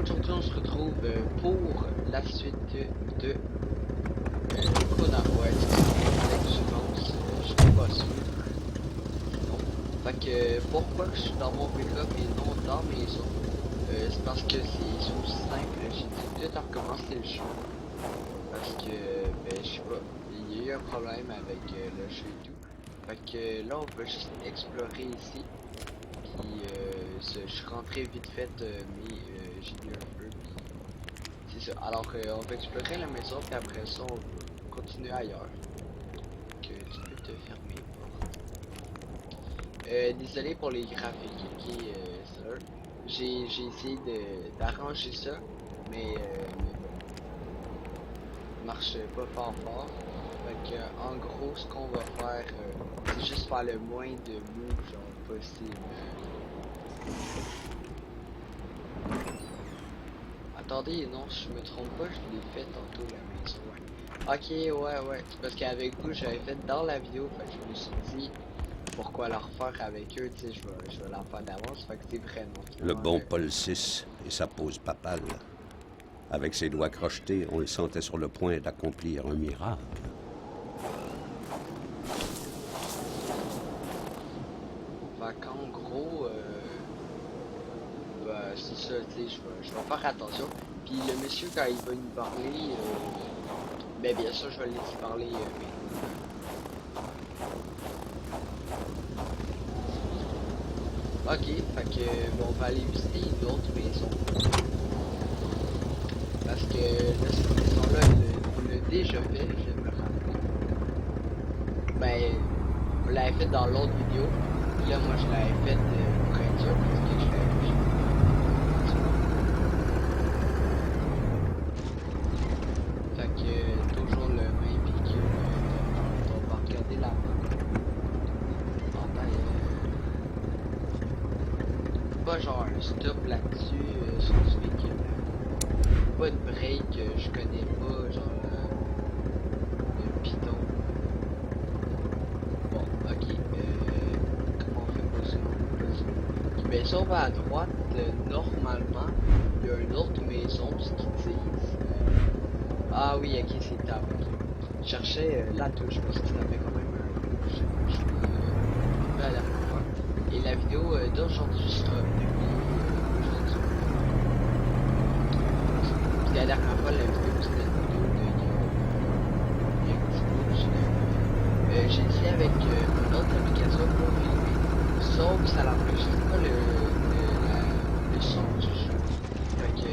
aujourd'hui on se retrouve pour la suite de Conan West. Je pense, je suis pas sûr. Non. Fait que pourquoi je suis dans mon pick-up et non dans mes maison, c'est parce que c'est aussi simple. J'ai dit peut-être recommencer le jeu. Parce que, ben je sais pas, il y a eu un problème avec le jeu et tout. Fait que là on va juste explorer ici. Puis je suis rentré vite fait, mais j'ai eu un feu. Puis c'est ça. Alors on va explorer la maison, puis après ça on va continuer ailleurs. Donc tu peux te fermer. Désolé pour les graphiques, ok, ça. J'ai essayé d'arranger ça, mais marche pas fort. Fait que en gros ce qu'on va faire, c'est juste faire le moins de moves genre possible. Attendez, non, je me trompe pas, je l'ai fait tantôt la maison. Ouais. Ok, ouais. C'est parce qu'avec vous, j'avais fait dans la vidéo, fait que je me suis dit pourquoi la refaire avec eux, tu sais, je vais la faire d'avance, fait que c'est vraiment. Le bon Paul VI et sa pose papale. Avec ses doigts crochetés, on le sentait sur le point d'accomplir un miracle. Fait qu'en gros, bah, c'est ça, tu sais, je vais faire attention. Puis le monsieur, quand il va nous parler, ben bien sûr, je vais le laisser parler. Ok, fait que bon, on va aller visiter une autre maison. Parce que là, cette maison-là, on l'a déjà fait, je me rappelle. Ben, on l'avait fait dans l'autre vidéo. Puis là, moi, je l'avais fait pour être sûr, parce que je l'avais fait. Fait que toujours le même véhicule. On va regarder la map. Pas genre un stop là-dessus sur ce véhicule. Pas de break, je connais pas, genre le piton. Bon, ok, comment on fait pas ça? Ben si on va à droite, normalement, il y a une autre maison, ce qu'ils disent. Ah oui, ok, c'est tard, ok. Je cherchais la touche parce que ça fait quand même un peu à la fois. Et la vidéo d'aujourd'hui sera publiée aujourd'hui. La dernière fois, la vidéo c'était une vidéo de il y a un petit bout j'ai essayé avec une autre application pour filmer, sauf que ça n'enregistre pas le son du jeu. Fait que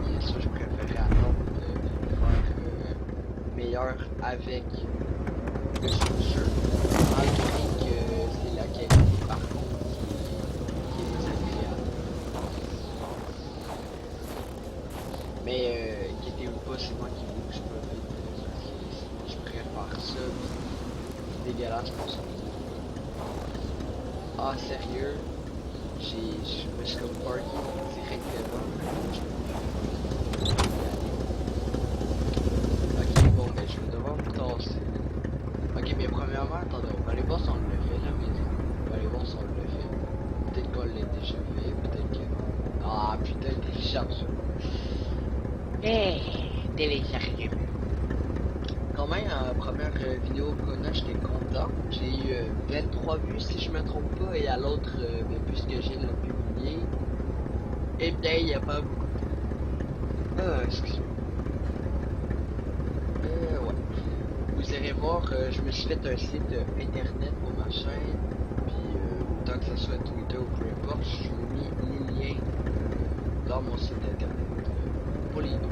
bien sûr je préférais attendre de faire meilleur avec le son du jeu, malgré que c'est la qualité par contre qui est désagréable. Mais inquiétez-vous pas, c'est moi qui bouge pas vite, parce que sinon je préfère ça. C'est dégueulasse pour ça. Ah sérieux? Je me suis comme parké directement. Ok bon ben je vais devoir me tasser. Ok mais premièrement attendez, on va aller voir si on le fait la maison. On va aller voir si on le fait. Peut-être qu'on l'a déjà fait, peut-être que... Ah putain télécharge. Télécharge. Quand même, première vidéo Conan, j'étais content. J'ai eu 23 vues si je me trompe pas, et à l'autre, puisque j'ai le publié, et bien il n'y a pas beaucoup. Ah, excusez-moi. Ouais. Vous irez voir, je me suis fait un site internet pour ma chaîne, puis tant que ce soit Twitter ou peu importe, je vous mis les liens dans mon site internet pour les deux. Donc,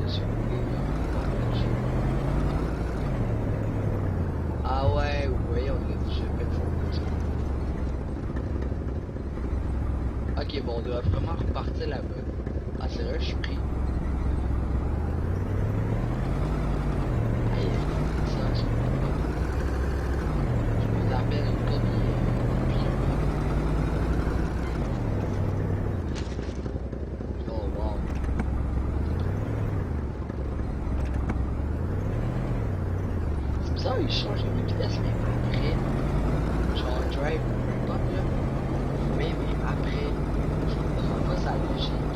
si vous voulez, ah ouais, vous voyez, on l'a déjà fait. Ok, bon, on doit vraiment repartir là-bas. Ah, c'est vrai, je suis pris. Aïe, ça, je me rappelle une copie. Oh, wow. C'est bizarre, il change de vitesse, mais après, genre drive, peu importe, là. Mais après, je comprends pas sa logique.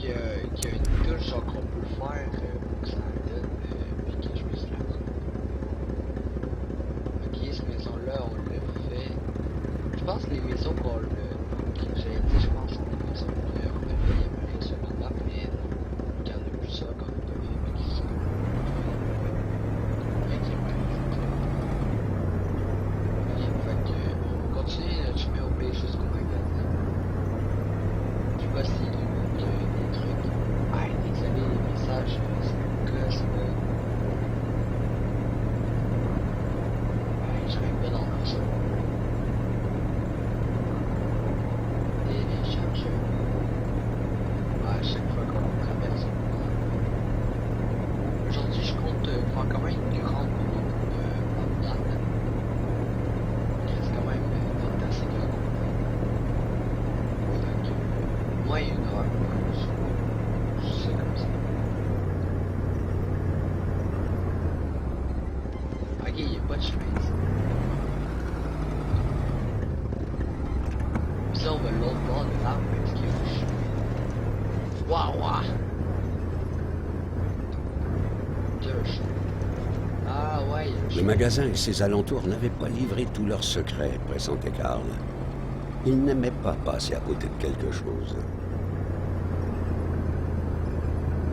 qu'il y a une touche genre qu'on peut faire pour que ça donne, puis que je me suis là. Ok, cette maison-là, on l'a fait. Je pense que les maisons qu'on l'a. J'ai dit, je pense que les maisons qu'on a fait, il y avait une seconde map, mais non. Il y en a plus ça qu'on a pas fait, mais qui sont. Ok, ouais. Ok, fait que on va continuer notre chemin au pays jusqu'au magasin. Je sais pas s'il y a des trucs. Ah, désolé, les messages, c'est un gosse là. Je vais pas dans ça. Téléchargeur. À chaque fois qu'on traverse. Aujourd'hui, je compte faire quand même une grande vidéo promenade. C'est quand même assez grand. Donc, moins 1 heure. C'est comme ça. Ok, il n'y a pas de chemin ici. Ça, on va l'autre bord de l'arbre parce qu'il y a un chemin. Waouh, waouh! Deux chemins. Ah ouais, il y a un Le chemin. magasin et ses alentours n'avaient pas livré tous leurs secrets, pressentait Karl. Il n'aimait pas passer à côté de quelque chose.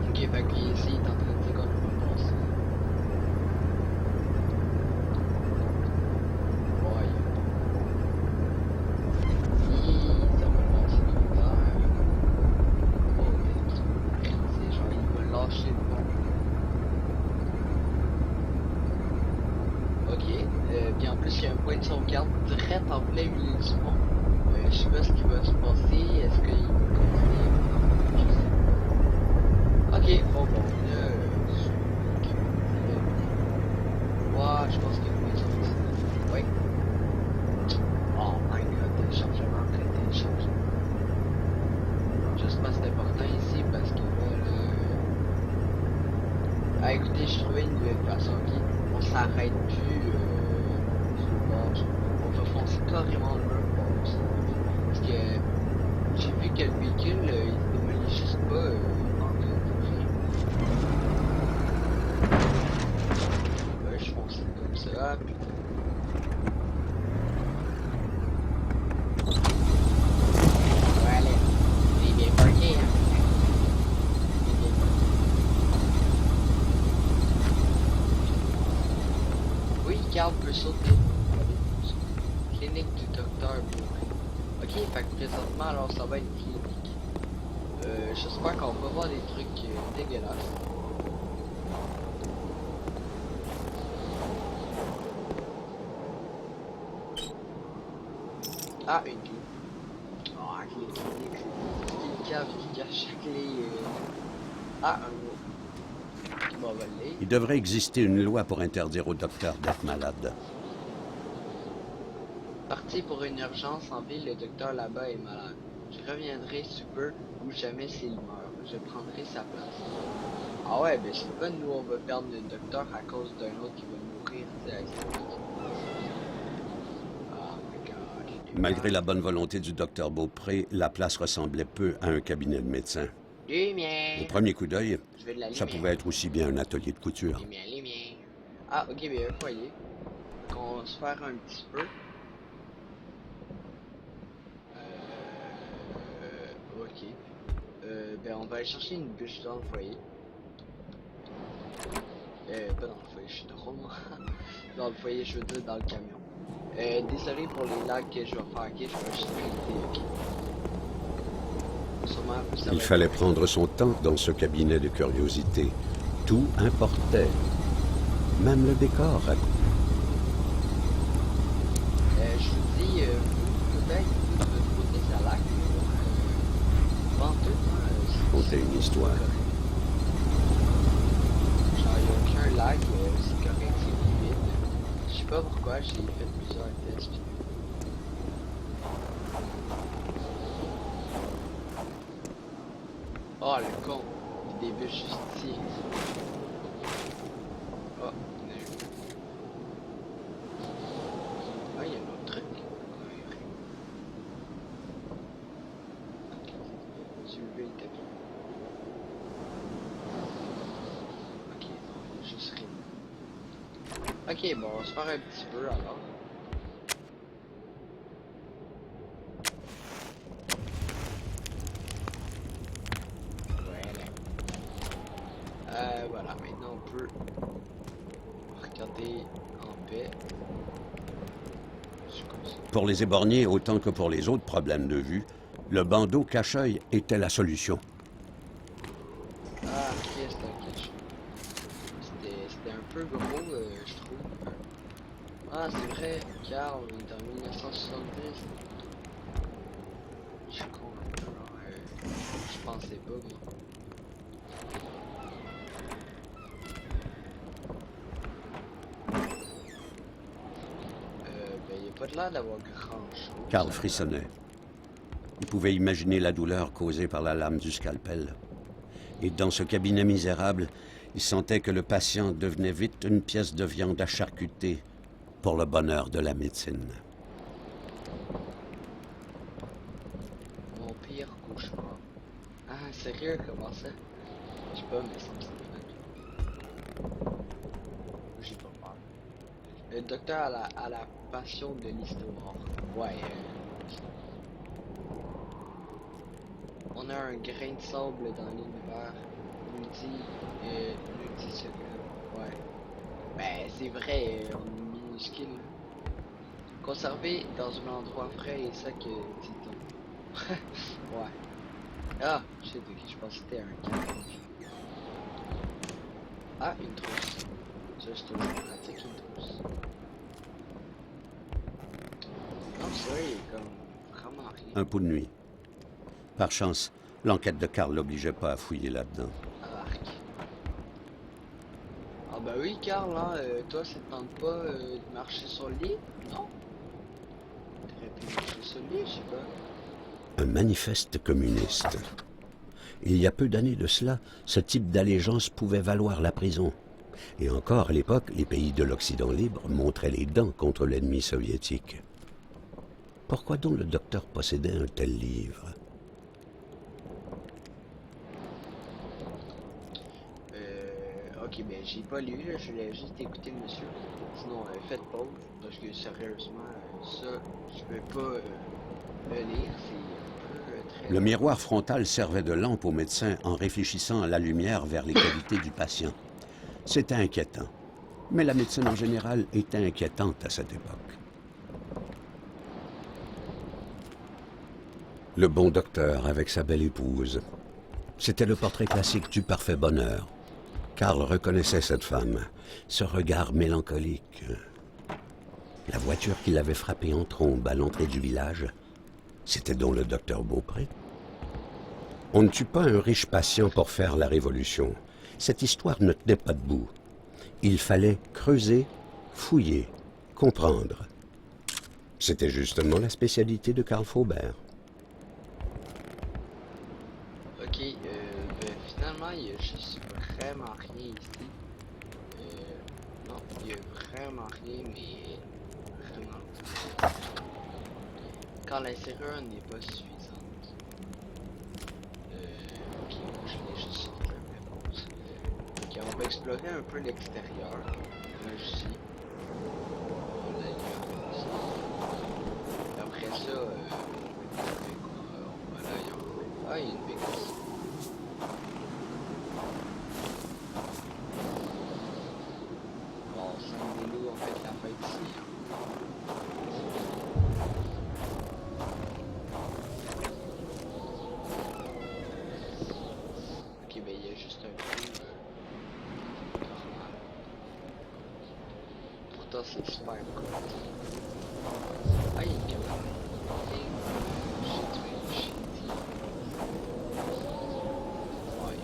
Ok, fait qu'ici, il est en train de dire qu'on va passer. Ouais, ça va passer tout le temps. Oh, c'est genre, il va lâcher le bon. Ok, puis en plus, il y a un point de sauvegarde direct en plein milieu du pont. Je sais pas ce qui va se passer. Est-ce qu'il va continuer? Je sais pas. Ok, bon, là, ouais, je pense qu'il y a une maison ici. Oui. Oh my god, téléchargement après téléchargement. Juste parce que c'est important ici parce que là, ah, écoutez, je trouvais une nouvelle façon, ok? On s'arrête plus sur le bord. On va foncer carrément le mur pour ça. Parce que j'ai vu que le véhicule, il se démolit juste pas en tout. Ouais, je fonce comme ça, puis... Voilà, il est bien parqué, hein? Il est bien parqué. Oui, Carl peut sauter. Clinique du docteur Bourré. Ok, fait que présentement, alors ça va être clinique. J'espère qu'on va voir des trucs dégueulasses. Ah, une clé. Ah, clé clinique, c'est une cave qui cache la clé. Ah, un mot. Bon, on va le lire. Il devrait exister une loi pour interdire au docteur d'être malade. Parti pour une urgence en ville, le docteur là-bas est malade. Je reviendrai sous peu ou jamais s'il meurt. Je prendrai sa place. Ah ouais, ben c'est pas nous on va perdre le docteur à cause d'un autre qui va mourir directement. Oh my god. Malgré la bonne volonté du docteur Beaupré, la place ressemblait peu à un cabinet de médecin. Au Lumière. premier coup d'œil, Je veux de la ça lumière. pouvait être aussi bien un atelier de couture. Lumière, lumière. Ah ok, ben un foyer. On va se faire un petit peu. Ok. Ben on va aller chercher une bûche dans le foyer. Pas dans le foyer, je suis trop moi. Dans le foyer, je veux dire dans le camion. Désolé pour les lags que je vais faire, ok, je vais juste éviter, ok. Sûrement, ça va Il être- fallait prendre son temps dans ce cabinet de curiosité. Tout importait. Même le décor. je vous dis, vous, peut-être, vous, de votre côté, ça lag, mais moi, venteux, moi, Conter une histoire. correct. Genre, il n'y a aucun lag, c'est correct, c'est fluide. Je sais pas pourquoi, j'ai fait plusieurs tests. Puis... Oh, le con, il débute juste ici. Oh, il y en a eu. Ah, il y a un autre truc. Soulever le tapis. Ok, bon, on va se faire un petit peu alors. Voilà. Voilà, maintenant on peut regarder en paix. C'est comme ça. Pour les éborgnés autant que pour les autres problèmes de vue, le bandeau cache-œil était la solution. Ah, ok, c'était un cache. C'était un peu gros, je trouve. Ah, c'est vrai, Carl, on est en 1970. Je suis con, je pensais pas, moi. Ben, y a pas de l'air d'avoir grand chose. Carl frissonnait. Il pouvait imaginer la douleur causée par la lame du scalpel. Et dans ce cabinet misérable, il sentait que le patient devenait vite une pièce de viande à charcuter pour le bonheur de la médecine. Mon pire cauchemar. Ah, sérieux, comment ça? Je sais pas, mais ça me semble fun. J'ai pas peur. Le docteur a la passion de l'histoire. Ouais. On a un grain de sable dans l'univers. Nous dit ce que... Ouais. Ben, c'est vrai, on est minuscule. Conservé dans un endroit frais et sec, dit-on. Ouais. Ah, je sais de qui je pense que c'était un canard. Ah, une trousse. Ça, c'est toujours pratique, une trousse. Non, ça, il est comme vraiment rien. Un pot de nuit. Par chance, l'enquête de Carl l'obligeait pas à fouiller là-dedans. Arc. Ah bah oui, Carl, hein, toi, ça te tente pas de marcher sur le lit? Non? T'aurais pu marcher sur le lit, je sais pas. Un manifeste communiste. Il y a peu d'années de cela, ce type d'allégeance pouvait valoir la prison. Et encore à l'époque, les pays de l'Occident libre montraient les dents contre l'ennemi soviétique. Pourquoi donc le docteur possédait un tel livre? Ok, ben j'ai pas lu, là, je l'ai juste écouté monsieur. Sinon, faites pause, parce que sérieusement, ça, je peux pas le lire, c'est un peu très... Le miroir frontal servait de lampe au médecin en réfléchissant à la lumière vers les cavités du patient. C'était inquiétant. Mais la médecine en général était inquiétante à cette époque. Le bon docteur avec sa belle épouse. C'était le portrait classique du parfait bonheur. Carl reconnaissait cette femme, ce regard mélancolique. La voiture qui l'avait frappé en trombe à l'entrée du village, c'était donc le docteur Beaupré. On ne tue pas un riche patient pour faire la révolution. Cette histoire ne tenait pas debout. Il fallait creuser, fouiller, comprendre. C'était justement la spécialité de Carl Faubert. Ok, ben finalement, il y a juste vraiment rien ici. Non, il y a vraiment rien, mais vraiment. Quand la serrure n'est pas suffisante. Ok, moi je l'ai juste sorti la réponse. Ok, on va explorer un peu l'extérieur. Là, ici. On l'a lu ici. Après ça, on va là ailleurs. Ah, il y a une bécasse. Bon, ça nous en fait la fête ici. Ok, ben il y a juste un trou normal. Pourtant, c'est super cool. Ah, il y a une caméra. J'ai dit. Ouais.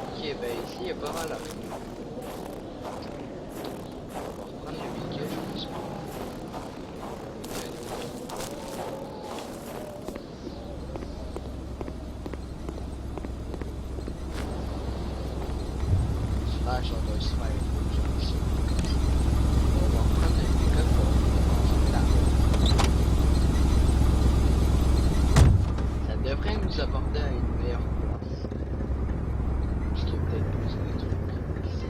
Ok, ben ici, il y a pas mal à faire. On va reprendre le véhicule, je pense pas. Slash, on doit se faire genre ça. On va reprendre le véhicule pour continuer la route. Ça devrait nous apporter à une meilleure place. Parce qu'il y a peut-être plus de trucs ici.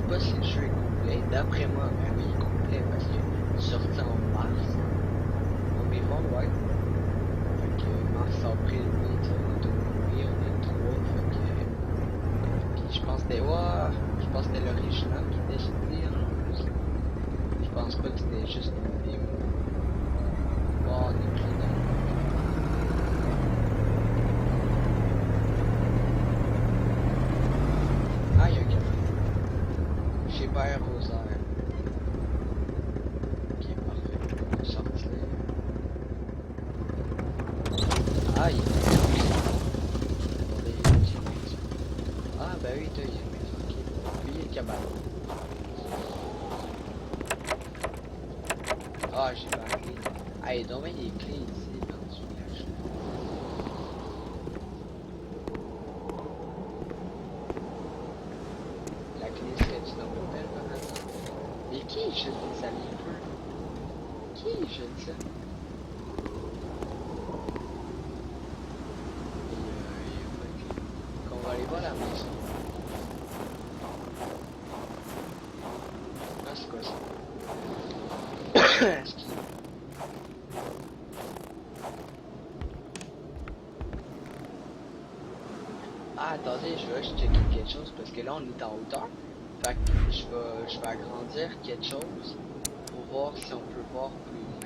pas si le jeu est complet. D'après moi, ben oui, il est complet parce qu'il est sorti en mars. En mai, ouais. Fait que mars, avril, mai, tu sais, on est au mai, on est le 3, fait que... Puis je pense que c'était... Ouais, je pense que c'était l'original qui était sorti en plus. Je pense pas que c'était juste une vidéo. Oh, on est pris dans... Ah, il y a un café. Chez Père Rosaire. Ok, parfait. On va sortir. Ah, il y a une maison. Ah, bah oui, toi, il y a une maison. Ok. Puis il y a le cabanon. Ah, j'ai pas la clé. Ah, il y a donc bien des clés ici, dans ce village. La clé serait-tu dans l'hôtel, par exemple? Mais qui jette des allumes? Qui jette ça? On va aller voir la maison. Ah, c'est quoi ça? Excusez. Ah, attendez, je vais checker quelque chose parce que là on est en hauteur. Fait que je vais agrandir quelque chose pour voir si on peut voir plus loin.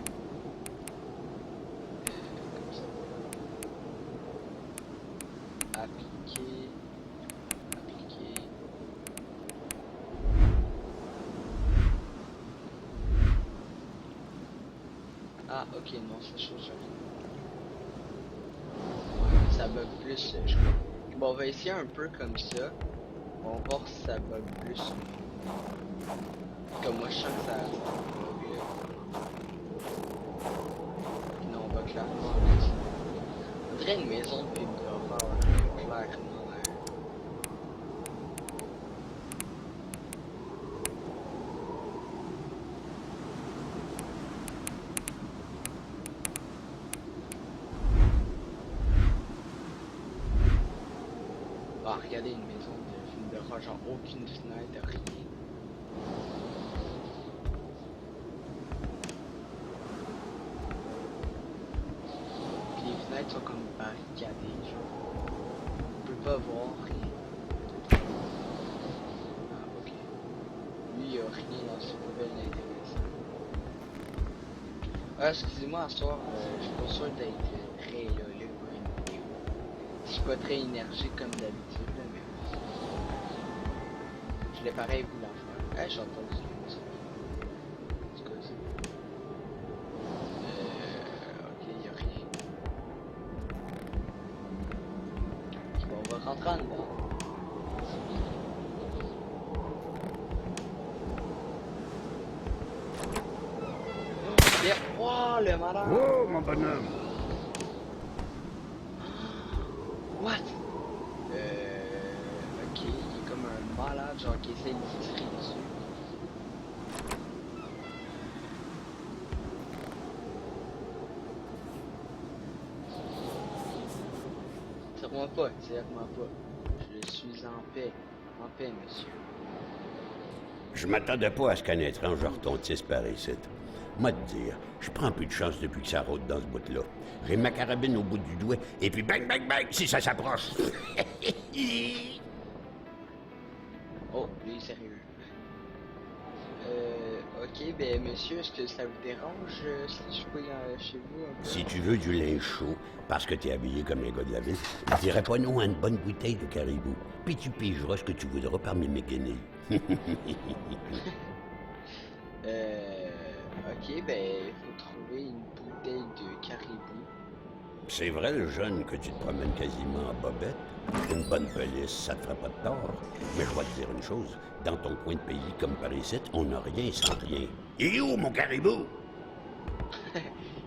Comme ça. Appliquer. Appliquer. Ah, ok, non, ça change rien. Ouais, ça bug plus, je crois. Bon, on va essayer un peu comme ça. On va voir si ça bug plus. Comme moi, je sens que ça bug. Non, on va clairement. On dirait une maison de film d'horreur, clairement. Ah, regardez une maison de film d'horreur, genre aucune fenêtre, rien. Puis les fenêtres sont comme barricadées, genre. On peut pas voir rien. Ah, ok. Lui, il y a rien dans ce poubelle intéressant. Ah, excusez-moi, à ce soir, je suis pas sûr d'être très là, pour une vidéo. Je suis pas très énergique comme d'habitude, là, mais... Je l'ai pareil vous la faire. Ah, j'ai entendu ça. C'est quoi ça? Ok, y'a rien. Bon, on va rentrer en dedans. Oh, le malade! Oh, mon bonhomme! What? Ok, il est comme un malade, genre qui essaie de tirer dessus. Tire-moi pas, tire-moi pas. Je suis en paix, monsieur. Je m'attendais pas à ce qu'un étrange retentisse par ici. Moi te dire, je prends plus de chance depuis que ça rôde dans ce bout-là. J'ai ma carabine au bout du doigt, et puis bang, bang, bang, si ça s'approche. Oh, lui, sérieux. Ok, ben monsieur, est-ce que ça vous dérange si je fouille chez vous un peu? Si tu veux du linge chaud, parce que t'es habillé comme un gars de la ville, je dirais pas non à une bonne bouteille de caribou. Puis tu pigeras ce que tu voudras parmi mes guenilles. Ok, ben, il faut trouver une bouteille de caribou. C'est vrai, le jeune, que tu te promènes quasiment en bobette. Une bonne police, ça te fera pas de tort. Mais je vais te dire une chose, dans ton coin de pays comme par ici, on n'a rien sans rien. Et où, mon caribou?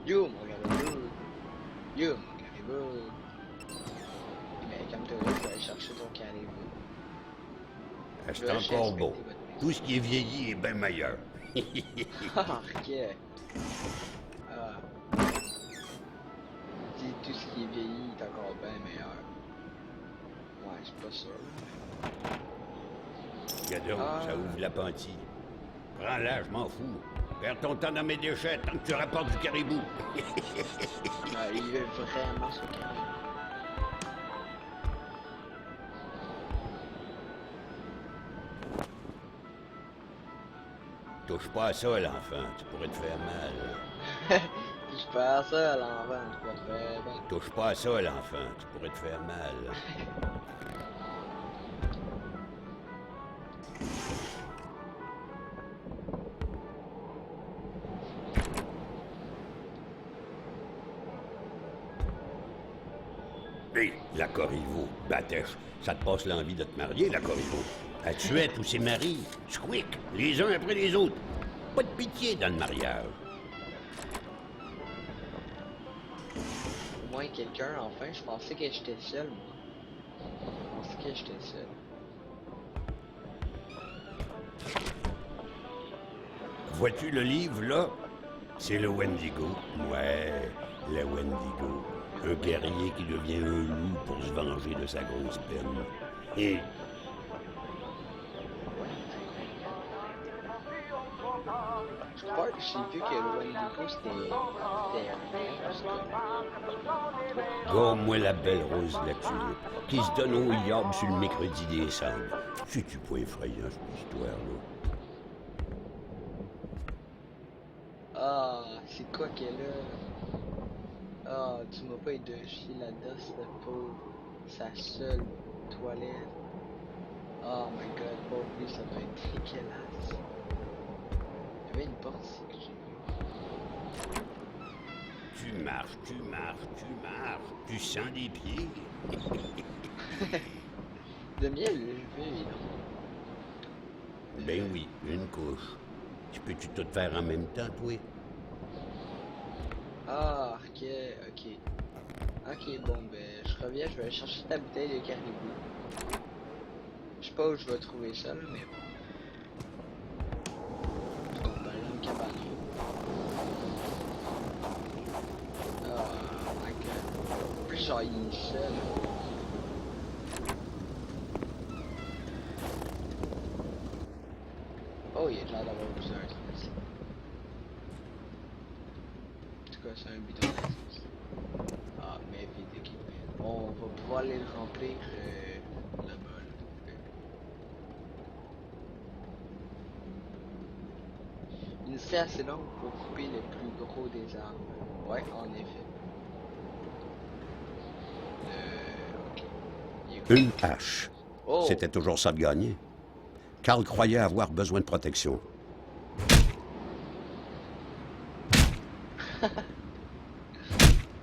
Yo, mon caribou. Yo, mon caribou. Ben, comme toi, tu vas aller chercher ton caribou. C'est encore beau. Tout ce qui est vieilli est bien meilleur. Ah, ok. Ah. Dis, tout ce qui est vieilli est encore bien meilleur. Ouais, je suis pas sûr. Gadon, ça ouvre l'appentis. Prends-la, je m'en fous. Perds ton temps dans mes déchets tant que tu rapportes du caribou. Il veut vraiment ce caribou. Touche pas à ça, l'enfant, tu pourrais te faire mal. Je pas à ça, l'enfant, tu peux te faire mal. Touche pas à ça, l'enfant, tu pourrais te faire mal. Hé, la Corriveau, Batèche, ça te passe l'envie de te marier, la Corriveau. Elle tuait tous ses maris, squick, les uns après les autres. Pas de pitié dans le mariage. Au moins quelqu'un, enfin, je pensais que j'étais seul, moi. Je pensais que j'étais seul. Vois-tu le livre, là? C'est le Wendigo. Ouais, le Wendigo. Un guerrier qui devient un loup pour se venger de sa grosse peine. Et... Je crois que j'ai vu que le Wendigo, c'était Gomme-moi la belle rose de la tulipe, qui se donne au yard sur le mercredi des cendres. C'est-tu pas effrayant, cette histoire-là? Ah, c'est quoi qu'elle a? Ah, tu m'as pas identifié là-dedans, cette pauvre. Sa seule toilette. Oh my god, pauvre lui, ça doit être dégueulasse. Il y avait une porte ici que j'ai vue. Tu marches, tu marches, tu marches, tu sens des pieds. De miel élevé, non? Ben oui, une couche. Tu peux-tu tout faire en même temps, toi? Ah, ok, ok. Ok, bon, ben, je reviens, je vais aller chercher ta bouteille de caribou. Je sais pas où je vais trouver ça, là, mais bon. On va aller dans le cabane. Oh my god. En plus, genre, il est seul. Oh, il a l'air d'avoir plusieurs trucs. En tout cas, c'est un bidon d'essence. Ah, mais vite, ok. On va pouvoir aller le remplir là-bas. Là. Une scie assez longue pour couper le plus gros des arbres. Ouais, en effet. Ok. Il est Une hache. Oh! C'était toujours ça de gagner. Carl croyait avoir besoin de protection.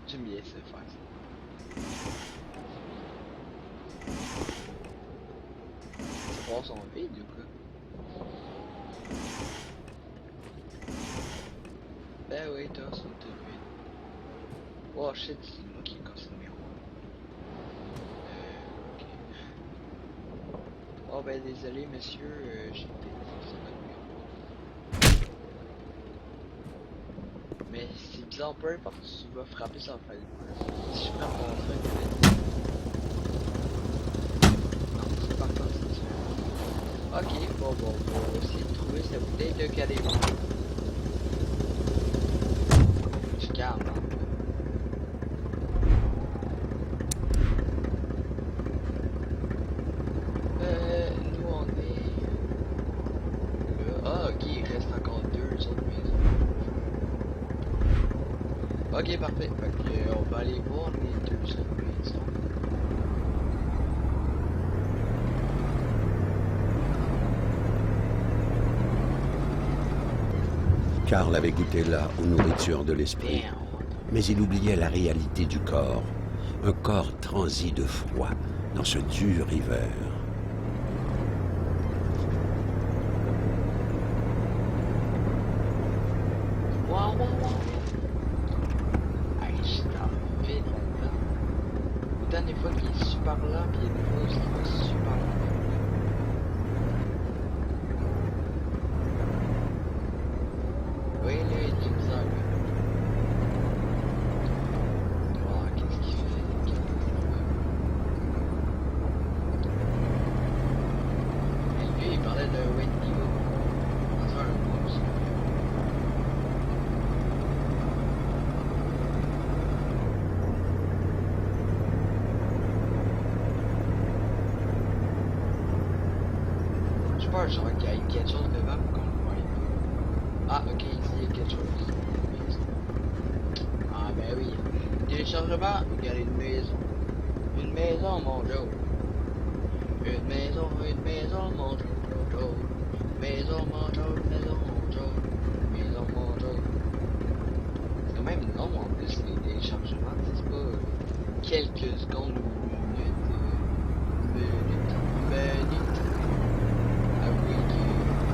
J'aime bien ça faire ça. C'est voir son vide ou quoi? Ben oui, toi, son tout vide. Oh shit, c'est moi qui ai cassé le miroir. Ok. Oh ben désolé monsieur, j'ai défoncé votre miroir. Mais c'est bizarre, peu importe, tu vas frapper sans faire le coup. Si je frappe mon truc, non, c'est pas comme ça. Ok, bon, on va essayer de trouver sa bouteille de caribou. Je calme, hein. Nous on est... Ah ok, il reste encore deux autres maisons. Ok, parfait. Fait que, on va aller voir les deux autres maisons. Carl avait goûté là aux nourritures de l'esprit. Mais il oubliait la réalité du corps. Un corps transi de froid dans ce dur hiver. Wow. Hey, je suis en vide là-dedans. Autant des fois qu'il est super lent, puis il y a des fois où il va super lent. Oui, là, il est bizarre, là. Oh, qu'est-ce qu'il fait? Mais lui, il peur, genre qu'il y ait quelque chose devant qu'on le voit. Ah, ok, ici il y a quelque chose. Ah, ben oui. Téléchargement, regardez une maison. Une maison, mon Joe. Une maison, mon Joe. Maison, mon Joe, maison, mon Joe. Maison, mon Joe. C'est quand même long en plus les téléchargements, c'est pas quelques secondes ou minutes. Minutes. Ah oui, que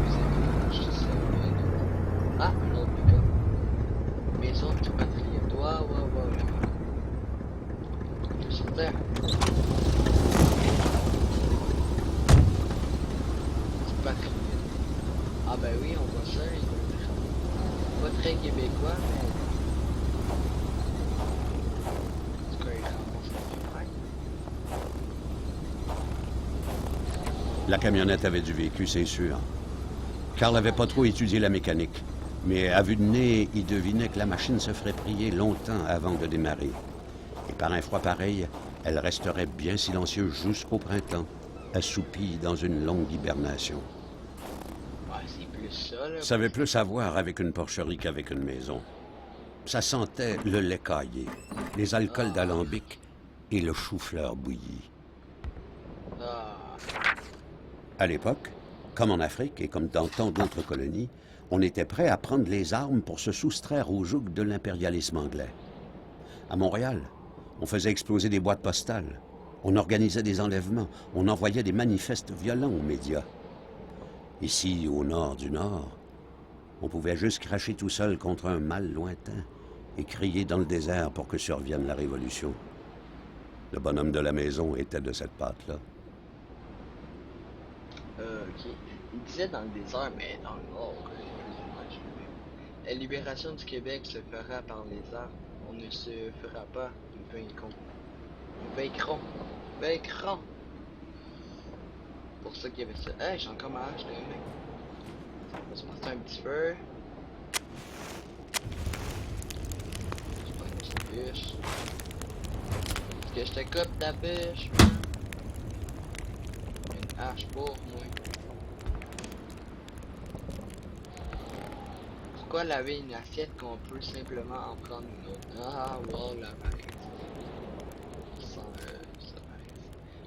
vous avez juste ça. Ah, un autre pick-up. Maison de patriote. Waouh. Je suis terre. Patriote. Ah ben oui, on voit ça. Pas très québécois, mais... En tout cas, il ramasse la fille. La camionnette avait du vécu, c'est sûr. Carl n'avait pas trop étudié la mécanique, mais à vue de nez, il devinait que la machine se ferait prier longtemps avant de démarrer. Et par un froid pareil, elle resterait bien silencieuse jusqu'au printemps, assoupie dans une longue hibernation. Ouais, c'est plus ça, là. Ça avait plus à voir avec une porcherie qu'avec une maison. Ça sentait le lait caillé, les alcools d'alambic et le chou-fleur bouilli. Ah, À l'époque, comme en Afrique et comme dans tant d'autres colonies, on était prêt à prendre les armes pour se soustraire au joug de l'impérialisme anglais. À Montréal, on faisait exploser des boîtes postales, on organisait des enlèvements, on envoyait des manifestes violents aux médias. Ici, au nord du Nord, on pouvait juste cracher tout seul contre un mal lointain et crier dans le désert pour que survienne la révolution. Le bonhomme de la maison était de cette pâte-là. ok. Il disait dans le désert, mais dans le nord, la libération du Québec se fera par les armes. On ne se fera pas, nous vaincrons. Nous vaincrons. Vaincrons. Pour ça qu'il y avait ça. Hey, j'ai encore ma hache, là, mec. On va se passer un petit feu. Je prends une petite bûche. Est-ce que je te coupe ta bûche, man? Une hache pour moi. Pourquoi laver une assiette qu'on peut simplement en prendre une autre? Ah, wow, la pareil. Sans ça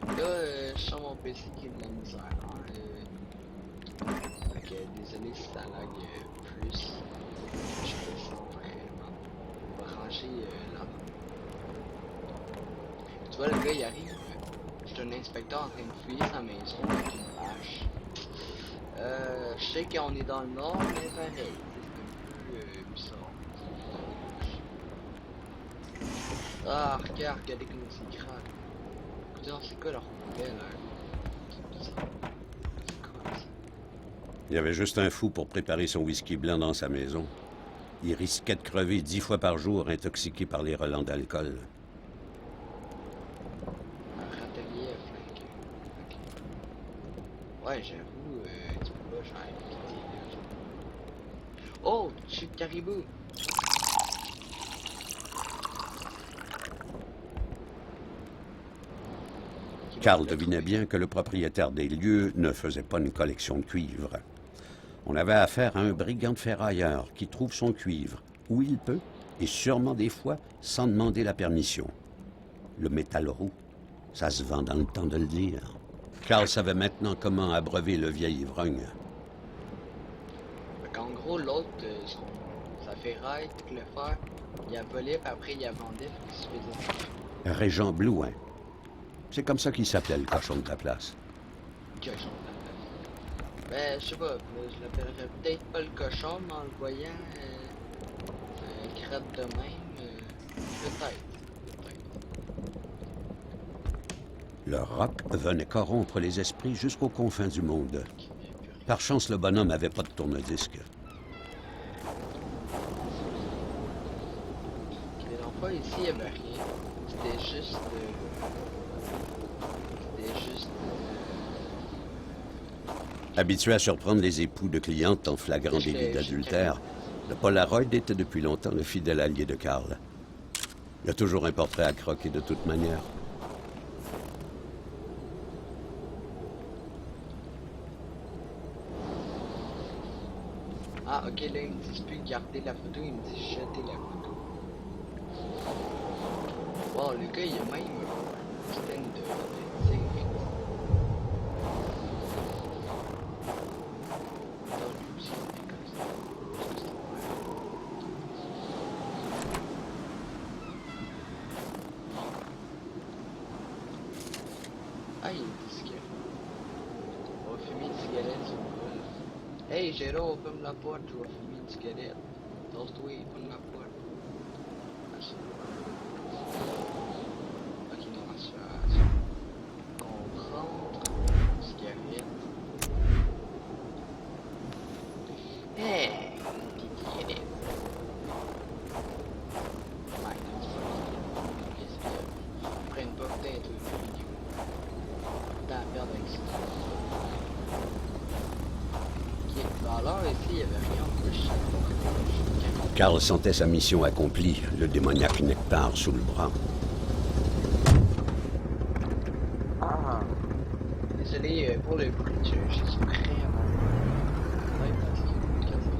pareil. Là, je sens mon PC qui est de la misère. Hein, fait que désolé si ça lag plus. Je le sens vraiment. On va ranger là. Tu vois, le gars il arrive. Je suis un inspecteur en train de fouiller sa maison avec une hache. Je sais qu'on est dans le nord, mais pareil. Ah, regardez comme c'est grave. Écoutez, c'est quoi leur poubelle, là? C'est quoi ça? Il y avait juste un fou pour préparer son whisky blanc dans sa maison. Il risquait de crever 10 fois par jour, intoxiqué par les relents d'alcool. Un râtelier à flinguer. Ok. Ouais, j'avoue, tu peux pas, j'en ai quitté, là. Oh, tu caribou! Carl devinait bien que le propriétaire des lieux ne faisait pas une collection de cuivre. On avait affaire à un brigand de ferrailleur qui trouve son cuivre où il peut, et sûrement des fois sans demander la permission. Le métal roux, ça se vend dans le temps de le dire. Carl savait maintenant comment abreuver le vieil ivrogne. En gros, l'autre, sa ferraille, tout le fer, il a volé, puis après il a vendu, puis il se faisait. Régent Blouin. C'est comme ça qu'il s'appelait, le cochon de la place. Cochon de la place. Ben, je sais pas, je l'appellerais peut-être pas le cochon, mais en le voyant, crade de même, peut-être. Le rock venait corrompre les esprits jusqu'aux confins du monde. Par chance, le bonhomme avait pas de tourne-disque. Les emplois ici, il y avait rien. C'était juste... Habitué à surprendre les époux de clientes en flagrant délit d'adultère, le Polaroid était depuis longtemps le fidèle allié de Carl. Il y a toujours un portrait à croquer de toute manière. Ah, ok, là, il me dit plus garder la photo, il me dit jeter la photo. Wow, le gars, il a même un système de tir. Attends, lui aussi, il est comme ça. Ah, il y a une cigarette. On va fumer une cigarette sur le vol. Hey, Géraud, ferme la porte, je vais fumer une cigarette. Tosse-toi, ferme la porte. Ah, c'est ok, non, on va se faire comprendre. Cigarette. Hey, petite cigarette. Ouais, non, c'est pas une cigarette. Après une porte d'un truc vidéo. Tant à perdre avec ça. Ok, bah alors ici, il y avait rien en plus. Karl sentait sa mission accomplie, le démoniaque nectar sous le bras. Ah. Désolé pour le bruit, je suis vraiment. Ouais, parce que le casque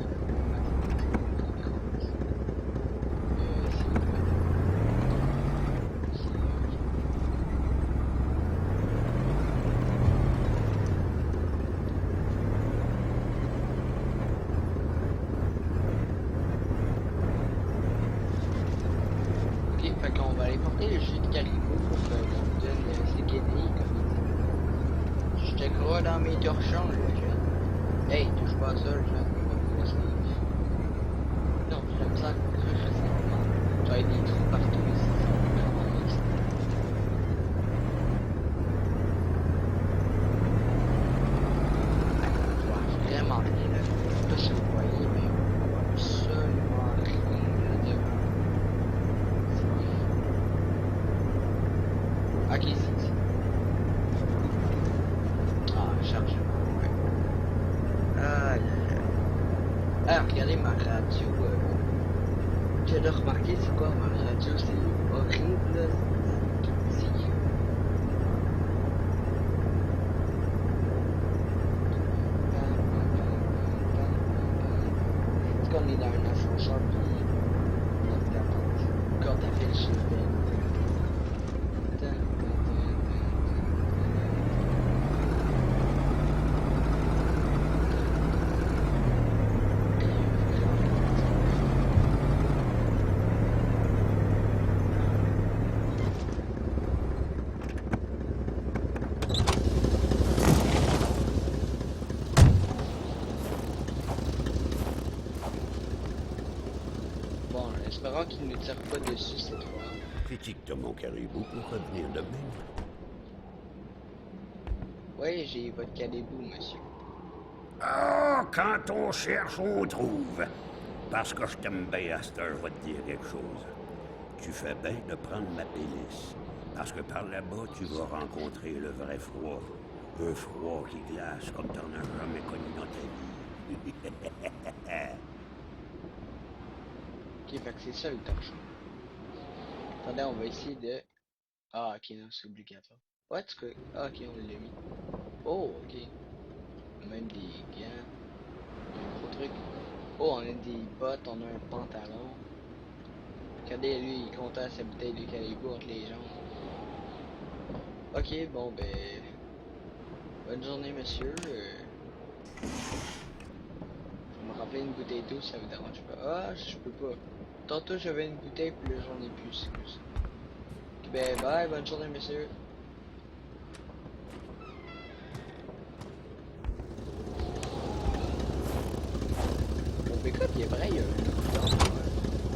ok, fait qu'on va aller porter le jus de caribou pour qu'on nous donne ses guenilles, comme il dit. Je te crois dans mes torchons, le jeune. Hey, touche pas à ça, le jeune. Non, j'aime ça courir récemment. J'avais des trous partout ici. C'est vraiment nice. Je vois vraiment rien là. Je sais pas si vous voyez, mais on voit absolument rien là devant. Ok, c'est ici. Ah, chargement, ouais. Aïe, aïe, aïe. Ah, regardez ma radio. J'ai de remarquer c'est quoi ma radio, c'est horrible. Là. C'est tout petit. Est-ce qu'on est dans un ascenseur puis quand t'as fait le chiffre. Bon, espérons qu'il ne tire pas dessus cette fois. Critique de mon caribou pour revenir de même. Oui, j'ai votre caribou, monsieur. Ah, quand on cherche, on trouve. Parce que je t'aime bien à cette heure, je vais te dire quelque chose. Tu fais bien de prendre ma pénice. Parce que par là-bas, tu vas rencontrer le vrai froid. Un froid qui glace comme t'en as jamais connu dans ta vie. Ok, fait que c'est ça le torchon. Attendez, on va essayer de... Ah, ok, non, c'est obligatoire. What? Ah, ok, on l'a mis. Oh, ok. Même des gants. Un gros truc. Oh, on a des bottes, on a un pantalon. Regardez, lui, il comptait sa bouteille de caribou entre les jambes. Ok, bon, ben... Bonne journée, monsieur. Je vais me rappeler une bouteille d'eau, ça vous dérange pas. Ah, je peux pas. Tantôt, j'avais une bouteille, puis là, j'en ai plus, excuse. Ok, ben, bye, bonne journée, monsieur. Mon pick-up, il est vrai, il y a un look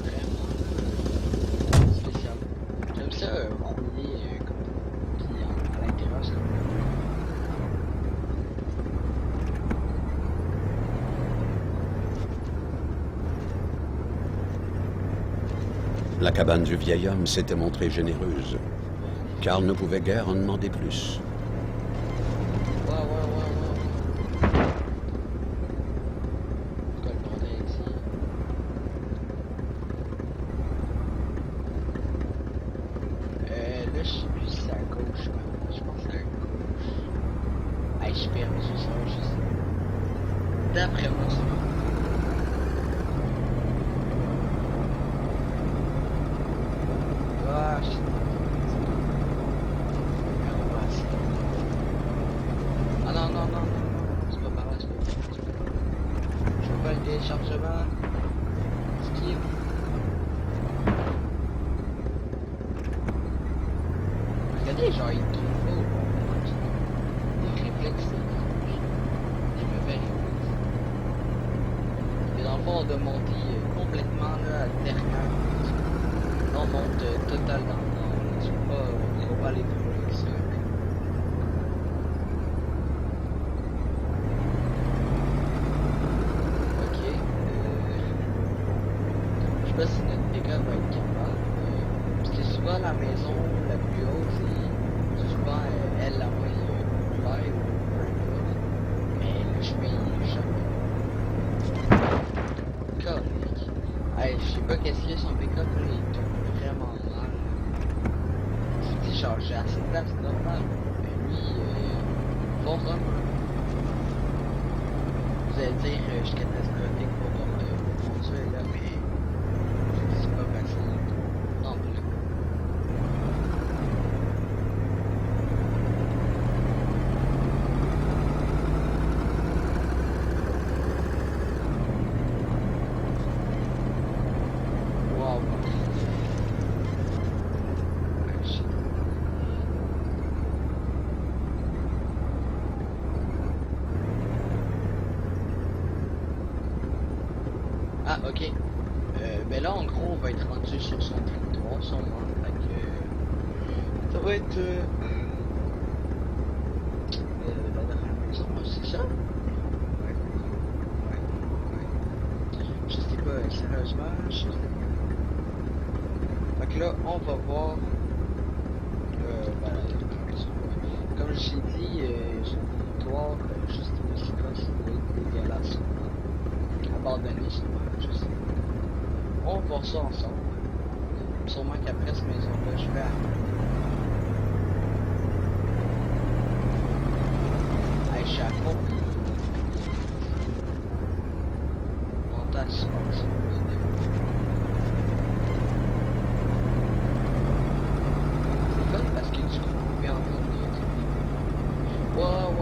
vraiment spécial. J'aime ça, rouler comme... Puis à l'intérieur, c'est comme... La cabane du vieil homme s'était montrée généreuse. Karl ne pouvait guère en demander plus. Wow. C'est quoi le bordel ici? Là, je sais plus si c'est à gauche, man. Je pense que c'est à gauche. Hey, je suis perdu, ça va juste... D'après moi, c'est bon. Téléchargement. Skip. Regardez, genre, il tombe pas au bon moment. Des réflexes. Des mauvais réflexes. Et dans le fond, on doit monter complètement là, à la dernière. Là, on monte total dans le nord. Tu peux pas, on va pas aller plus loin que ça. Ok. Je sais pas si notre pick-up va être capable. Parce que souvent la maison la plus haute, c'est souvent elle la moins claire ou peu importe. Mais le chemin il est jamais. Colique. Hey, je sais pas qu'est-ce qu'il y a son pick-up là, il tourne vraiment mal. Je dis genre j'ai assez de place normal. Mais lui, fonce un peu. Vous allez dire je suis catastrophique pour conduire là, mais c'est pas facile. Non plus. Wow. Ah, ok. Ben là, en gros, on va être rendu sur son territoire, sûrement. Fait que, ça va être la dernière maison, c'est ça? Ouais. Je sais pas, sérieusement, je sais pas. Fait que là, on va voir. Comme je t'ai dit, sur le territoire, juste ici, c'est dégueulasse. Abandonné, je sais. On va voir ça ensemble. Sûrement qu'après cette maison-là, je vais à... Hey, je suis à fond. Montage suspension. C'est fun parce que du coup, on peut entendre des... Wow.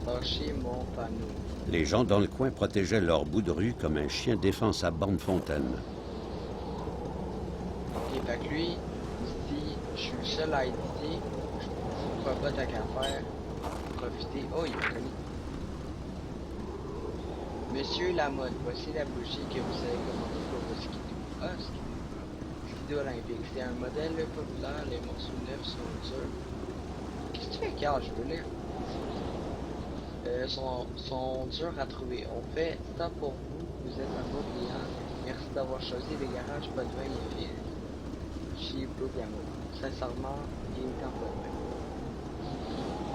Lâcher mon panneau. Les gens dans le coin protégeaient leur bout de rue comme un chien défend sa bande fontaine. Ok, fait que lui, il se dit, je suis le seul à éditer, pourquoi pas ta qu'à faire, profiter. Oh, il est connu. Monsieur Lamotte, voici la bougie que vous avez commandée pour vos skidoo. Ah, skidoo olympique. C'est un modèle populaire, les morceaux neufs sont durs. Qu'est-ce que tu fais, Carl? Je veux lire. Sont durs à trouver. On fait ça pour vous. Vous êtes un beau client. Merci d'avoir choisi les garages pas de vin et fil. Chez Blue Gamma. Sincèrement, il est en pas de vin.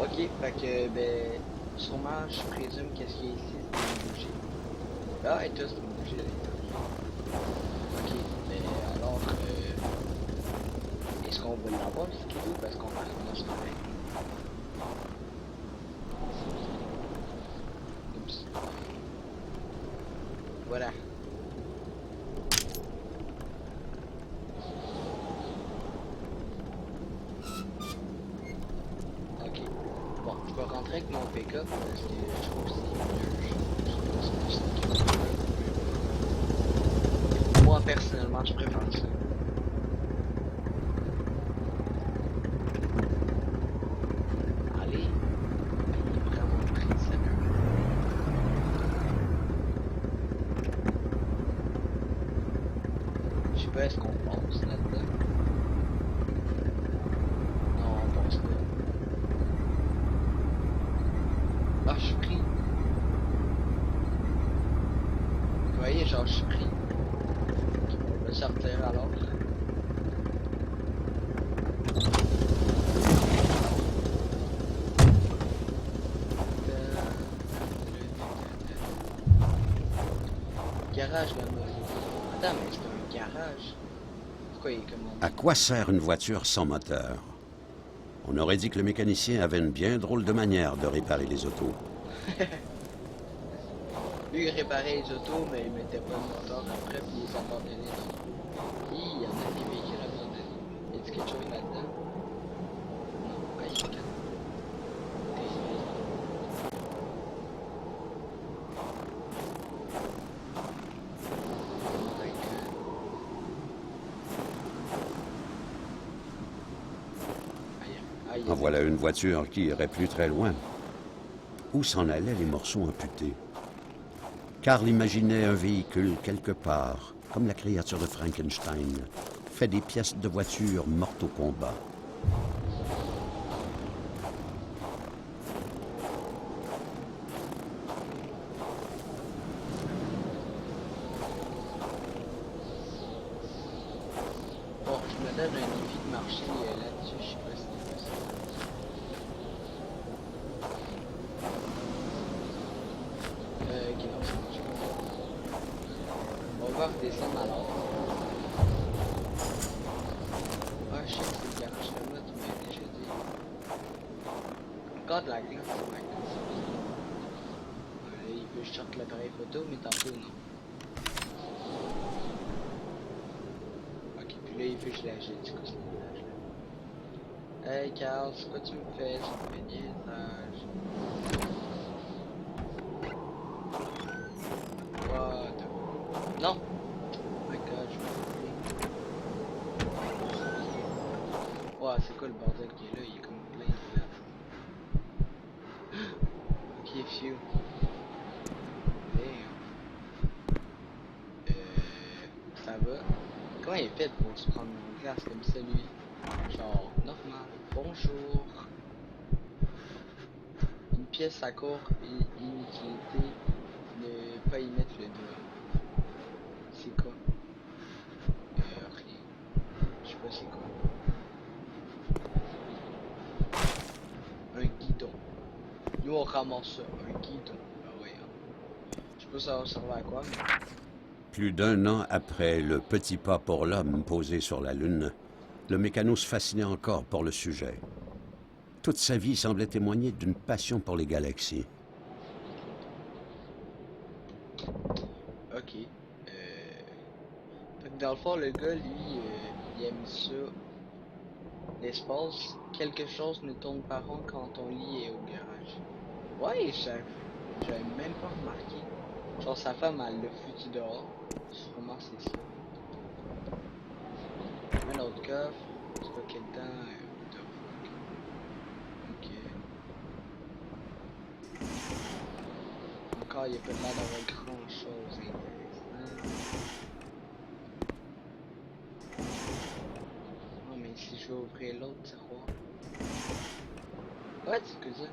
Ok, fait que, ben, sûrement, je présume qu'est-ce qu'il y a ici, c'est une bougie. Ah, et tout, c'est une bougie. Ok, mais alors, est-ce qu'on va l'avoir, ce qu'il veut, parce qu'on va dans ce moment. Voilà. Ok. Bon, je vais rentrer avec mon pick-up parce que je trouve que c'est mieux. Moi, personnellement, je préfère ça. Allez. Il est vraiment pris, sérieux. Je sais pas, est-ce qu'on passe là-dedans? Non, on passe pas. Ah, je suis pris. Vous voyez, genre, je suis pris. On va sortir alors. Garage là-bas. Attends, mais c'est un garage. Pourquoi il est comme... À quoi sert une voiture sans moteur? On aurait dit que le mécanicien avait une bien drôle de manière de réparer les autos. Lui, il réparait les autos, mais il mettait pas le moteur après, puis il les abandonnait. Il y en a des véhicules abandonnés. Y a-t-il quelque chose là-dedans? Non, pas ici. En voilà une voiture qui irait plus très loin. Où s'en allaient les morceaux amputés? Carl imaginait un véhicule quelque part, comme la créature de Frankenstein, fait des pièces de voiture mortes au combat. Bon, je me donne un défi de marcher là-dessus, je sais pas si c'est possible. Ok, non, ça marche pas. On va redescendre alors. Ah, je sais que c'est le garage là, tu m'as déjà dit. Encore de la glace, c'est ma glace. Là, il veut que je sorte l'appareil photo, mais tantôt non. Ok, puis là, il veut que je l'agite, du coup, c'est l'image là. Hey Carl, c'est quoi tu me fais? Ça me fait niaisage. What? Non! Oh my god, je me fais. Ouais, c'est quoi le bordel qui est là? Il est comme plein de place. Ok, phew. Ça va? Comment il fait pour se prendre une glace comme ça, lui? Genre, normal. Bonjour. Une pièce à court et inutilité. Ne pas y mettre le doigt. C'est quoi? Rien. Je sais pas c'est quoi. Un guidon. Nous on ramasse ça. Un guidon. Ah ouais. Hein. Je sais pas ça va servir à quoi, mais... Plus d'un an après le petit pas pour l'homme posé sur la Lune, le mécano se fascinait encore pour le sujet. Toute sa vie semblait témoigner d'une passion pour les galaxies. Ok. Fait que dans le fond, le gars, lui, il aime ça. L'espace, quelque chose ne tourne pas rond quand ton lit est au garage. Ouais, j'avais même pas remarqué. Genre sa femme, elle l'a foutu dehors. Sûrement c'est ça. Un autre coffre. C'est pas quel temps. Ok. Encore, il n'y a pas l'air d'avoir grand chose intéressant. Non, mais si je vais ouvrir l'autre tiroir. Ouais, c'est que ça.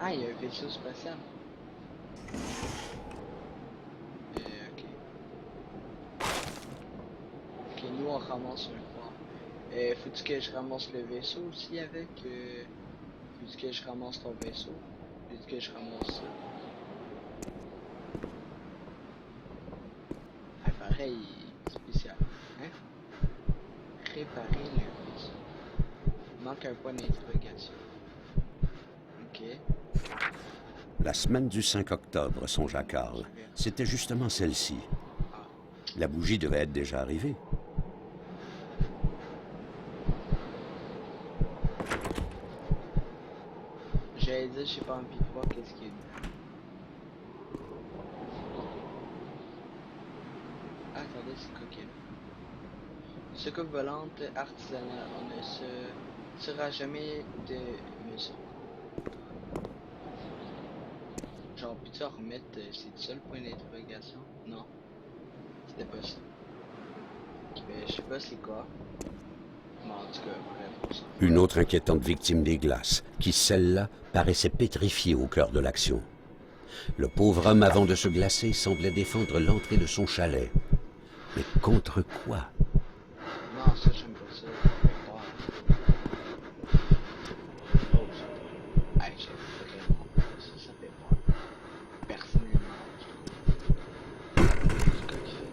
Ah, il y a un vaisseau spatial. Ok. Ok, nous on ramasse un croix. Faut-tu que je ramasse le vaisseau aussi avec faut-tu que je ramasse ton vaisseau? Faut-tu que je ramasse ça? Ah, pareil, spécial. Hein? Réparer le vaisseau. Il manque un point d'interrogation. Ok. La semaine du 5 octobre, songea Carl, c'était justement celle-ci. La bougie devait être déjà arrivée. J'allais dire, j'ai pas envie de voir qu'est-ce qu'il y a dedans. Attendez, c'est quoi qu'il y a là? Soucoupe volante artisanale. On ne se sera jamais de mesure. Genre, peux-tu en remettre, c'est ça le point d'interrogation? Non, c'était pas ça. Je sais pas c'est quoi. Mais en tout cas, bref. Une autre inquiétante victime des glaces, qui celle-là paraissait pétrifiée au cœur de l'action. Le pauvre homme, avant de se glacer, semblait défendre l'entrée de son chalet. Mais contre quoi? Non, ça j'aime pas ça. Oh, ça. Hey, j'aime vraiment pas ça, ça fait peur. Personnellement, je trouve. C'est quoi qu'il fait?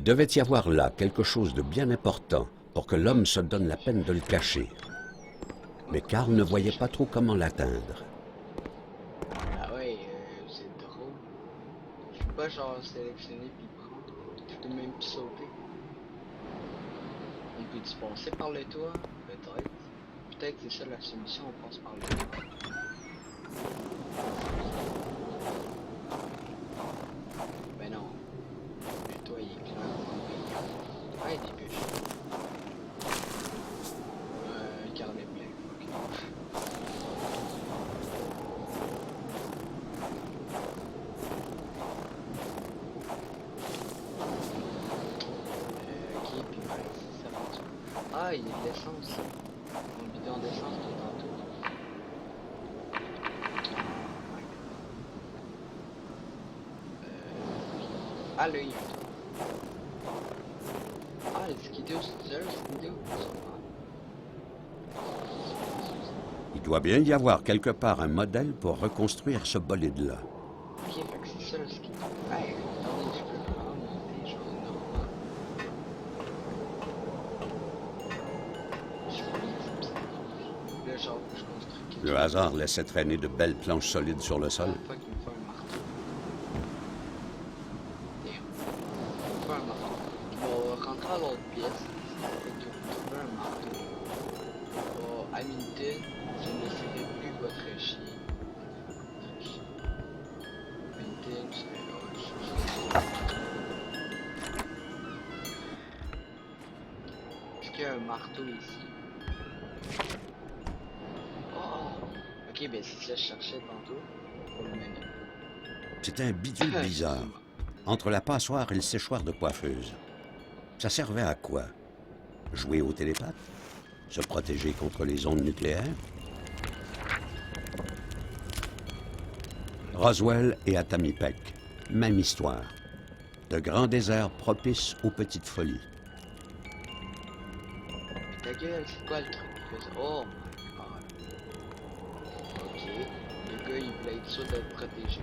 devait y avoir là quelque chose de bien important pour que l'homme se donne la peine de le cacher. Mais Carl ne voyait pas trop comment l'atteindre. Ah ouais, c'est drôle. Je peux pas genre sélectionner puis prendre. Je peux même plus sauter. On peut-tu passer par le toit? Peut-être. Peut-être c'est ça la solution, on passe par le toit. Ben non. Le toit il est clair. Ouais, des bûches. Carnet plein. Ok. Ok, puis ouais, ça va. Ah, il y a de l'essence. Mon bidon d'essence de tantôt. Ah, là, il y a un toit. Ah, le skidoo, c'est ça, le skidoo? Il doit bien y avoir quelque part un modèle pour reconstruire ce bolide-là. Ok, fait que c'est ça le skidoo. Hey, attendez, je peux pas monter, genre, normal. Je peux là, genre, je construis quelque Le hasard laissait traîner de belles planches solides sur le sol. Fuck, il me faut un marteau. Damn. Il me faut un marteau. Je vais rentrer à l'autre pièce. Fait que vous trouvez un marteau. Hamilton, je ne serai plus votre chien. Hamilton, je serai là. Est-ce qu'il y a un marteau ici? Oh! Ok, ben c'est ça que je cherchais tantôt. Pour le menu. C'était un bidule bizarre, entre la passoire et le séchoir de coiffeuse. Ça servait à quoi? Jouer au télépathe? Se protéger contre les ondes nucléaires? Roswell et Atamipek, même histoire. De grands déserts propices aux petites folies. Mais ta gueule, c'est quoi le truc qui fait ça? Oh my god. Ok. Le gars, il voulait être sûr d'être protégé.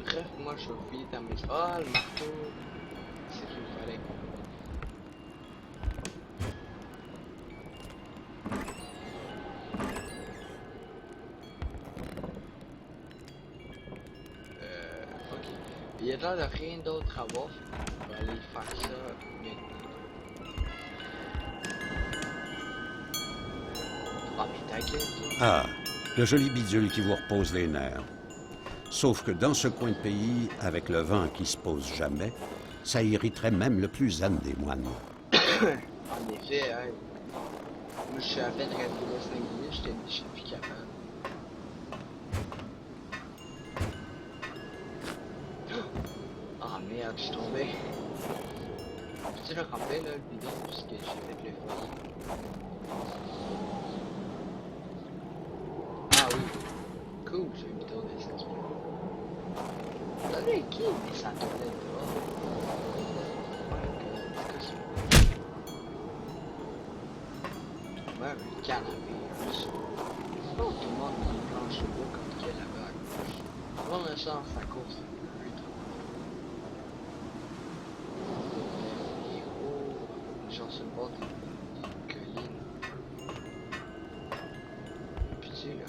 Bref, moi je vais fouiller dans mes... Ah, le marteau! C'est ce qu'il fallait. Ok. Il y a l'air de rien d'autre à voir. On va aller faire ça maintenant. Ah, mais ta gueule, toi. Ah, le joli bidule qui vous repose les nerfs. Sauf que dans ce coin de pays, avec le vent qui se pose jamais, ça irriterait même le plus zen des moines. En effet, hein. Moi, je suis à peine resté là 5 minutes, je suis plus capable. Ah merde, je suis tombé. Peux-tu le remplir là, le bidon, puisque j'ai fait le foyer? Ah oui. Cool, j'ai un bidon d'essence. Attendez, qui met sa toilette dehors? Ouais, un canapé, un saut. Oh, tout le monde met une planche de bois comme qu'il y a là-bas à gauche. On a chance, sa course est plus trop. Et oh, les gens se battent des collines. Puis tu là.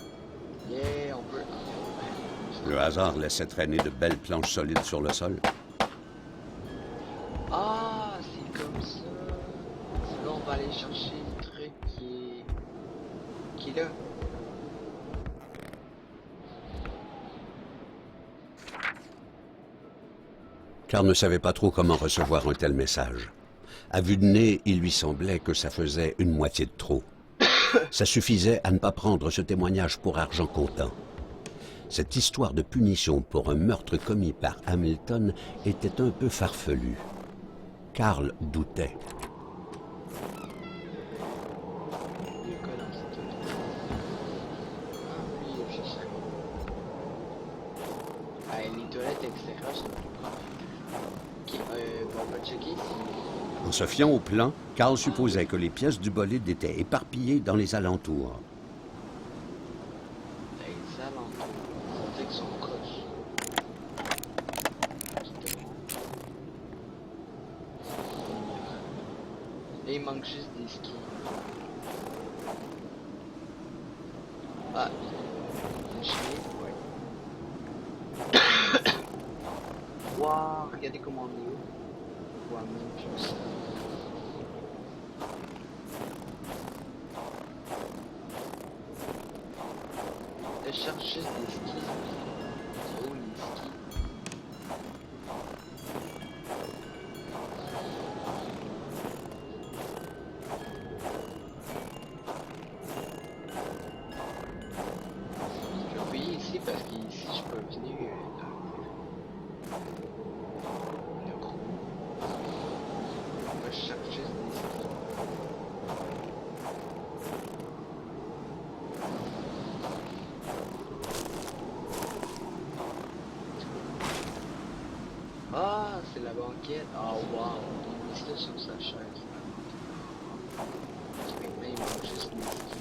Yeah, on peut. Le hasard laissait traîner de belles planches solides sur le sol. Ah, c'est comme ça. Là, on va aller chercher le truc qui est là. Car ne savait pas trop comment recevoir un tel message. À vue de nez, il lui semblait que ça faisait une moitié de trop. Ça suffisait à ne pas prendre ce témoignage pour argent comptant. Cette histoire de punition pour un meurtre commis par Hamilton était un peu farfelue. Carl doutait. Il y a quoi dans cette toilette? Ah oui, je sais. Ah, les toilettes extérieures sont plus propres. Ok, bon, on va checker si... En se fiant au plan, Carl supposait que les pièces du bolide étaient éparpillées dans les alentours. Les alentours. Et il manque juste des skis. Ah, une chenille, ouais. Waouh, regardez comment on est haut. On voit même plus ça. Je cherche juste des skis. Oh, les skis. Je vais payer ici parce qu'ici je peux venir dans le gros. Moi je cherche juste des skis. Ah, c'est la banquette. Oh wow, il est là sur sa chaise. Maintenant il manque juste des skis.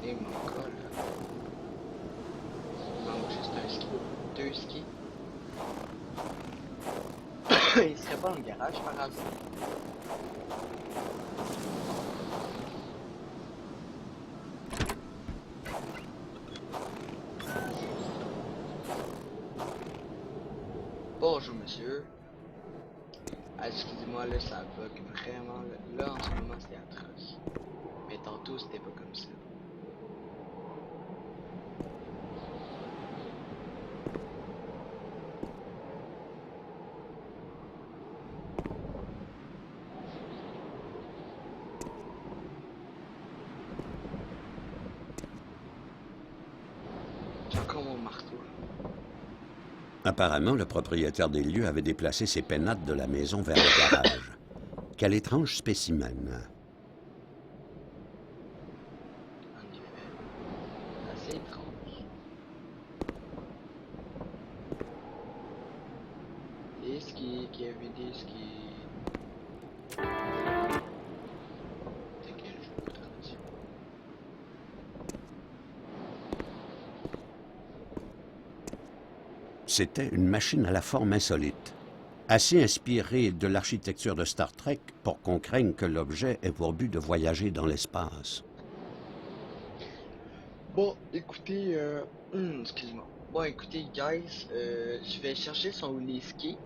Et mon col. Il manque juste un ski. Deux skis. Il serait pas dans le garage par hasard. Bonjour monsieur. Ah, excusez-moi, là ça bug vraiment. Là en ce moment c'est atroce. Mais tantôt c'était pas comme ça. J'ai encore mon marteau. Apparemment, le propriétaire des lieux avait déplacé ses pénates de la maison vers le garage. Quel étrange spécimen. En effet. Assez étrange. Et ce qui avait dit ce qui. C'est quel jeu de traduction? C'était une machine à la forme insolite, assez inspirée de l'architecture de Star Trek pour qu'on craigne que l'objet ait pour but de voyager dans l'espace. Bon, écoutez, excuse-moi. Bon, écoutez, guys, je vais chercher son whisky,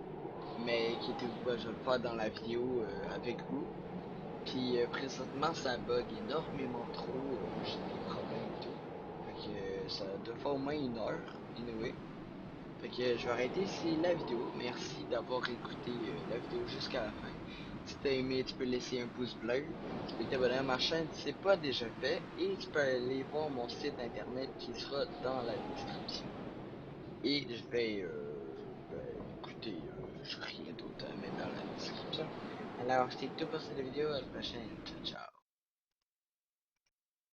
mais qui était, bah, je vais le faire dans la vidéo avec vous. Puis présentement, ça bug énormément trop. J'ai des problèmes et tout. Fait que ça doit faire au moins une heure, anyway. Fait que je vais arrêter ici la vidéo. Merci d'avoir écouté la vidéo jusqu'à la fin. Si t'as aimé, tu peux laisser un pouce bleu. Tu peux t'abonner à ma chaîne si c'est pas déjà fait. Et tu peux aller voir mon site internet qui sera dans la description. Et je vais, écoutez, j'ai rien d'autre à mettre dans la description. Alors, c'est tout pour cette vidéo. À la prochaine. Ciao, ciao.